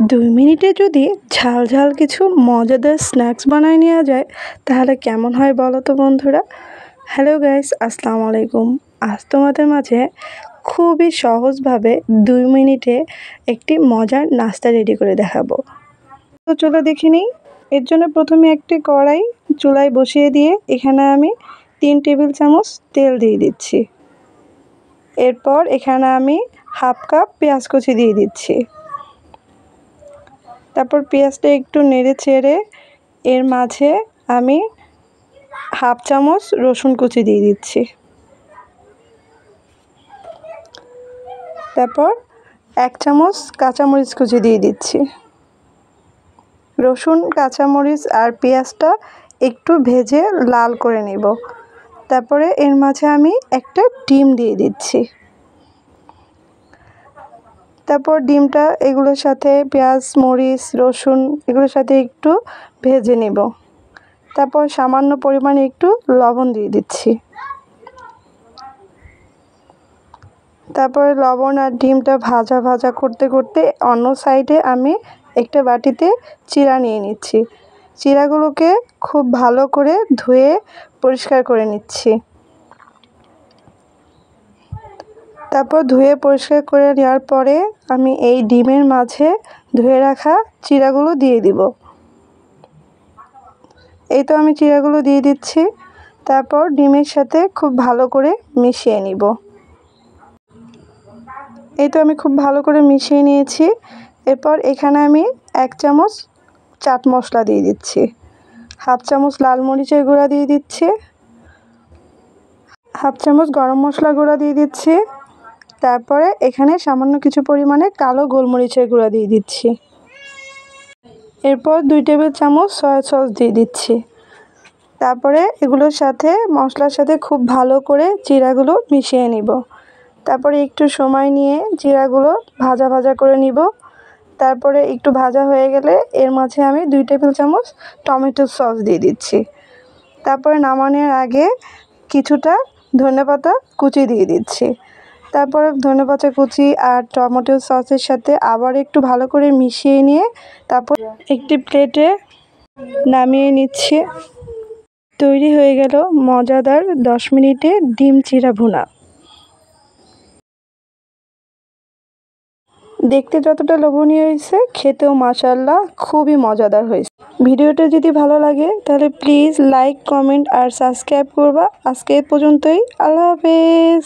2 মিনিটে যদি ঝাল ঝাল কিছু মজাদার স্ন্যাক্স বানায় নেওয়া যায় তাহলে কেমন হয় বলো তো বন্ধুরা। হ্যালো গাইস, আসসালামু আলাইকুম। আজ তোমাদের মাঝে খুবই সহজভাবে 2 মিনিটে একটি মজার নাস্তা রেডি করে দেখাবো। তো চলো দেখে নিই। এর জন্য প্রথমে একটি কড়াই চুলায় বসিয়ে দিয়ে এখানে আমি 3 টেবিল চামচ তেল দিয়ে দিচ্ছি। এরপর এখানে আমি হাফ কাপ পেঁয়াজ কুচি দিয়ে দিচ্ছি। তারপর পেঁয়াজটা একটু নেড়ে চেড়ে এর মাঝে আমি হাফ চামচ রসুন কুচি দিয়ে দিচ্ছি। তারপর 1 চামচ কাঁচামরিচ কুচি দিয়ে দিচ্ছি। রসুন, কাঁচামরিচ আর পেঁয়াজটা একটু ভেজে লাল করে নেব। তারপরে এর মাঝে আমি একটা ডিম দিয়ে দিচ্ছি। তারপর ডিমটা এগুলোর সাথে পেঁয়াজ, মরিচ, রসুন এগুলোর সাথে একটু ভেজে নেব। তারপর সামান্য পরিমাণে একটু লবণ দিয়ে দিচ্ছি। তারপরে লবণ আর ডিমটা ভাজা ভাজা করতে করতে অন্য সাইডে আমি একটা বাটিতে চিড়া নিয়ে নিচ্ছি। চিড়াগুলোকে খুব ভালো করে ধুয়ে পরিষ্কার করে নিচ্ছি। তারপর ধুয়ে পরিষ্কার করে নেওয়ার পরে আমি এই ডিমের মাঝে ধুয়ে রাখা চিড়াগুলো দিয়ে দিব। এই তো আমি চিড়াগুলো দিয়ে দিচ্ছি। তারপর ডিমের সাথে খুব ভালো করে মিশিয়ে নিব। এই তো আমি খুব ভালো করে মিশিয়ে নিয়েছি। এরপর এখানে আমি 1 চামচ চাট মশলা দিয়ে দিচ্ছি। হাফ চামচ লাল মরিচের গুঁড়া দিয়ে দিচ্ছি। হাফ চামচ গরম মশলা গুঁড়া দিয়ে দিচ্ছি। তারপরে এখানে সামান্য কিছু পরিমাণে কালো গোলমরিচের গুঁড়া দিয়ে দিচ্ছি। এরপর 2 টেবিল চামচ সয়া সস দিয়ে দিচ্ছি। তারপরে এগুলোর সাথে মশলার সাথে খুব ভালো করে জিরাগুলো মিশিয়ে নিব। তারপরে একটু সময় নিয়ে জিরাগুলো ভাজা ভাজা করে নিব। তারপরে একটু ভাজা হয়ে গেলে এর মাঝে আমি 2 টেবিল চামচ টমেটো সস দিয়ে দিচ্ছি। তারপরে নামানোর আগে কিছুটা ধনেপাতা কুচি দিয়ে দিচ্ছি। তারপরে ধনেপাতা কুচি আর টমেটো সসের সাথে আবার একটু ভালো করে মিশিয়ে নিয়ে তারপর একটি প্লেটে নামিয়ে নিচ্ছি। তৈরি হয়ে গেল মজাদার 10 মিনিটে ডিম চিড়া ভুনা। দেখতে যতটা লোভনীয় হয়েছে, খেতেও মাশাআল্লাহ খুবই মজাদার হয়েছে। ভিডিওটা যদি ভালো লাগে তাহলে প্লিজ লাইক, কমেন্ট আর সাবস্ক্রাইব করবা। আজকে এ পর্যন্তই। আল্লাহ হাফেজ।